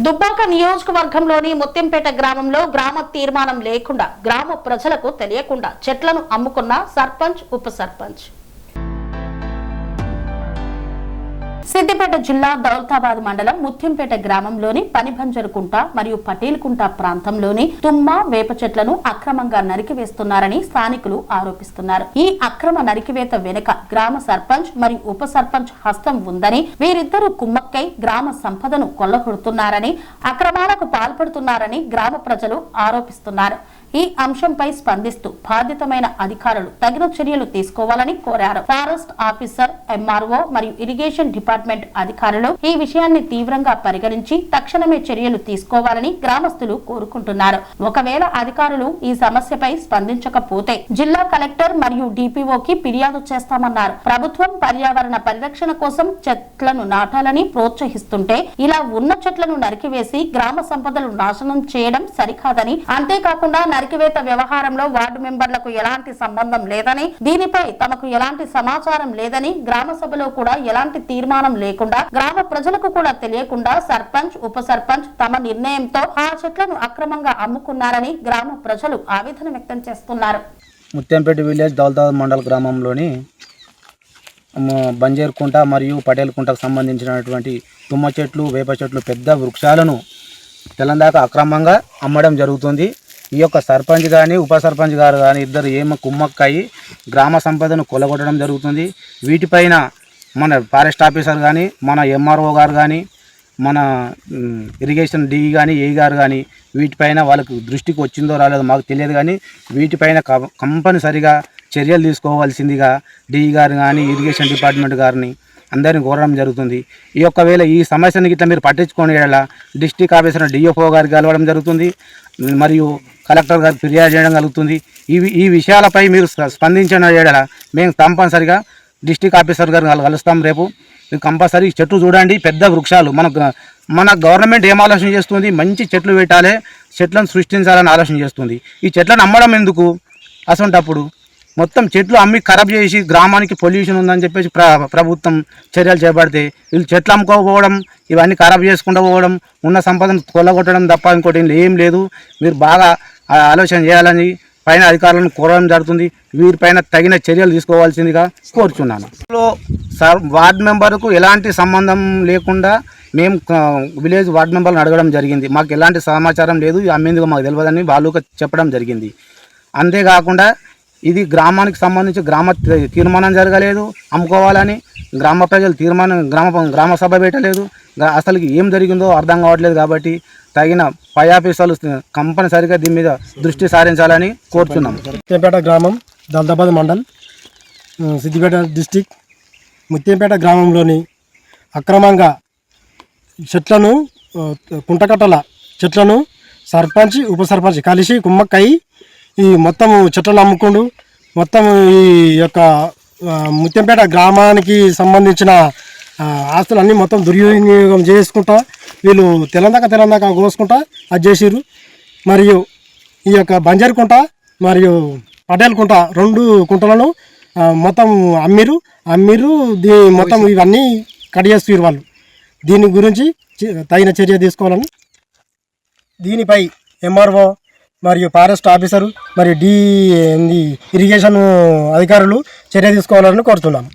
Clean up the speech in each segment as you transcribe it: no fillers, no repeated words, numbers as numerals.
దుబ్బాక నియోజకవర్గంలోని ముత్యంపేట గ్రామంలో గ్రామ తీర్మానం లేకుండా గ్రామ ప్రజలకు తెలియకుండా చెట్లను అమ్ముకున్న సర్పంచ్ ఉప సర్పంచ్. సిద్దిపేట జిల్లా దౌలతాబాద్ మండలం ముత్యంపేట గ్రామంలోని పనిబంజరుకుంట మరియు పటేల్కుంట ప్రాంతంలోని తుమ్మ వేప చెట్లను అక్రమంగా నరికివేస్తున్నారని స్థానికులు ఆరోపిస్తున్నారు. ఈ అక్రమ నరికివేత వెనుక గ్రామ సర్పంచ్ మరియు ఉప సర్పంచ్ హస్తం ఉందని, వీరిద్దరూ కుమ్మక్కై గ్రామ సంపదను కొల్లగొడుతున్నారని, అక్రమాలకు పాల్పడుతున్నారని గ్రామ ప్రజలు ఆరోపిస్తున్నారు. ఈ అంశంపై స్పందిస్తూ బాధ్యతమైన అధికారులు తగిన చర్యలు తీసుకోవాలని కోరారు. ఫారెస్ట్ ఆఫీసర్, ఎంఆర్ఓ మరియు ఇరిగేషన్ డిపార్ట్మెంట్ అధికారులు ఈ విషయాన్ని తీవ్రంగా పరిగణించి తక్షణమే చర్యలు తీసుకోవాలని గ్రామస్తులు కోరుకుంటున్నారు. ఒకవేళ అధికారులు ఈ సమస్యపై స్పందించకపోతే జిల్లా కలెక్టర్ మరియు డిపిఓకి ఫిర్యాదు చేస్తామన్నారు. ప్రభుత్వం పర్యావరణ పరిరక్షణ కోసం చెట్లను నాటాలని ప్రోత్సహిస్తుంటే ఇలా ఉన్న చెట్లను నరికివేసి గ్రామ సంపదలు నాశనం చేయడం సరికాదని, అంతేకాకుండా నరికివేత వ్యవహారంలో వార్డు మెంబర్లకు ఎలాంటి సంబంధం లేదని, దీనిపై తమకు ఎలాంటి సమాచారం లేదని, గ్రామ సభలో కూడా ఎలాంటి తీర్మానం లేకుండా గ్రామ ప్రజలకు కూడా తెలియకుండా సర్పంచ్ ఉప సర్పంచ్ తమ నిర్ణయంతో ఆ చెట్లను అక్రమంగా అమ్ముకున్నారని గ్రామ ప్రజలు ఆవేదన వ్యక్తం చేస్తున్నారు. ముత్యంపేట విలేజ్ దౌలతాబాద్ మండల గ్రామంలోని బంజేర్కుంట మరియు పటేల్కుంటకు సంబంధించినటువంటి తుమ్మ చెట్లు, వేప చెట్లు, పెద్ద వృక్షాలను తెలంగాణ అక్రమంగా అమ్మడం జరుగుతుంది. ఈ యొక్క సర్పంచ్ కానీ ఉప సర్పంచ్ గారు కానీ ఇద్దరు కుమ్మక్కయి గ్రామ సంపదను కొల్లగొట్టడం జరుగుతుంది. వీటిపైన మన ఫారెస్ట్ ఆఫీసర్ కానీ, మన ఎంఆర్ఓ గారు కానీ, మన ఇరిగేషన్ డి కానీ, ఏ గారు కానీ వీటిపైన వాళ్ళకు దృష్టికి వచ్చిందో రాలేదో మాకు తెలియదు, కానీ వీటిపైన కంపల్సరిగా చర్యలు తీసుకోవాల్సిందిగా డి గారు కానీ, ఇరిగేషన్ డిపార్ట్మెంట్ గారిని అందరినీ కోరడం జరుగుతుంది. ఈ ఒకవేళ ఈ సమస్యను ఇట్లా మీరు పట్టించుకొని డిస్ట్రిక్ట్ ఆఫీసర్ డిఎఫ్ఓ గారికి కలవడం జరుగుతుంది, మరియు కలెక్టర్ గారికి ఫిర్యాదు చేయడం కలుగుతుంది. ఈ విషయాలపై మీరు స్పందించిన ఏడల మేము కంపల్సరిగా డిస్ట్రిక్ట్ ఆఫీసర్ గారిని కలుస్తాం. రేపు కంపల్సరీ చెట్లు చూడండి, పెద్ద వృక్షాలు. మన గవర్నమెంట్ ఏం ఆలోచన చేస్తుంది? మంచి చెట్లు పెట్టాలి, చెట్లను సృష్టించాలని ఆలోచన చేస్తుంది. ఈ చెట్లను అమ్మడం ఎందుకు? అసంటప్పుడు మొత్తం చెట్లు అమ్మి ఖరాబ్ చేసి గ్రామానికి పొల్యూషన్ ఉందని చెప్పేసి ప్రభుత్వం చర్యలు చేపడితే వీళ్ళు చెట్లు అమ్ముకోకపోవడం, ఇవన్నీ ఖరాబ్ చేసుకుంటూ పోవడం, ఉన్న సంపదను కొల్లగొట్టడం తప్ప ఇంకోటి ఏం లేదు. మీరు బాగా ఆలోచన చేయాలని పైన అధికారులను కోరడం జరుగుతుంది. వీరిపైన తగిన చర్యలు తీసుకోవాల్సిందిగా కోరుచున్నాను. వార్డు మెంబర్కు ఎలాంటి సంబంధం లేకుండా మేము విలేజ్ వార్డు మెంబర్లను అడగడం జరిగింది. మాకు ఎలాంటి సమాచారం లేదు, అమ్మేందుకు మాకు తెలియదని వాళ్ళు చెప్పడం జరిగింది. అంతేకాకుండా ఇది గ్రామానికి సంబంధించి గ్రామ తీర్మానం జరగలేదు, అమ్ముకోవాలని గ్రామ ప్రజలు గ్రామ సభ పెట్టలేదు. అసలుకి ఏం జరిగిందో అర్థం కావట్లేదు. కాబట్టి తగిన పై ఆఫీసర్లు కంపల్సరిగా దీని మీద దృష్టి సారించాలని కోరుతున్నాం. ముత్యంపేట గ్రామం, దౌలతాబాద్ మండల్, సిద్దిపేట డిస్టిక్. ముత్యంపేట గ్రామంలోని అక్రమంగా చెట్లను, కుంటకట్టల చెట్లను సర్పంచ్ ఉప సర్పంచ్ కలిసి కుమ్మక్కయి ఈ మొత్తం చెట్లను అమ్ముకుంటూ మొత్తం ఈ యొక్క ముత్యంపేట గ్రామానికి సంబంధించిన ఆస్తులన్నీ మొత్తం దుర్వినియోగం చేసుకుంటా వీళ్ళు తెలంగాణ కోసుకుంటా అది చేసిర్రు. మరియు ఈ యొక్క బంజారుకుంట మరియు పటేల్కుంట 2 కుంటలను మొత్తం అమ్మిరు. మొత్తం ఇవన్నీ కడిగేస్తారు వాళ్ళు. దీని గురించి తగిన చర్య తీసుకోవాలని, దీనిపై ఎంఆర్ఓ మరియు ఫారెస్ట్ ఆఫీసరు మరియు ఇరిగేషన్ అధికారులు చర్య తీసుకోవాలని కోరుతున్నాము.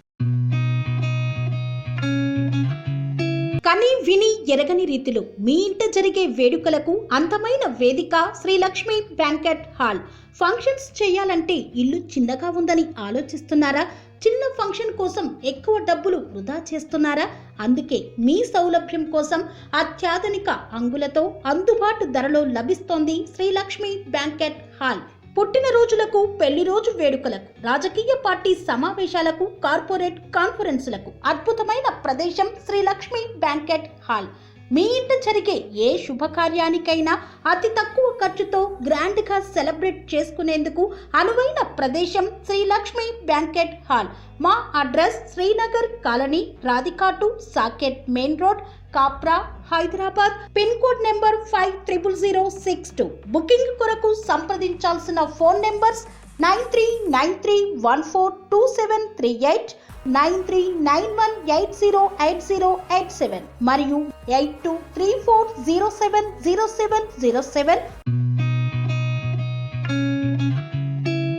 కని విని ఎరగని రీతిలో మీ ఇంట జరిగే వేడుకలకు అందమైన వేదిక Shri Lakshmi banquet hall. Functions చేయాలంటే ఇల్లు చిన్నగా ఉందని ఆలోచిస్తున్నారా? చిన్న ఫంక్షన్ కోసం ఎక్కువ డబ్బులు వృధా చేస్తున్నారా? అందుకే మీ సౌలభ్యం కోసం అత్యాధునిక అంగులతో అందుబాటు ధరలో లభిస్తోంది శ్రీ లక్ష్మి బ్యాంకెట్ హాల్. పుట్టినరోజులకు, పెళ్లి రోజు వేడుకలకు, రాజకీయ పార్టీ సమావేశాలకు, కార్పొరేట్ కాన్ఫరెన్సులకు అద్భుతమైన ప్రదేశం శ్రీ లక్ష్మి బ్యాంకెట్ హాల్. మీ ఇంట జరిగే ఏ శుభకార్యానికైనా అతి తక్కువ ఖర్చుతో గ్రాండ్గా సెలబ్రేట్ చేసుకునేందుకు అనువైన ప్రదేశం శ్రీ లక్ష్మి బ్యాంకెట్ హాల్. మా అడ్రస్ శ్రీనగర్ కాలనీ, రాధికాటు, Saket main road, Kapra, Hyderabad. Pin code number 500062. Booking కొరకు సంప్రదించాల్సిన ఫోన్ నెంబర్స్ 9393142738, 9391808087 మరియు 8234070707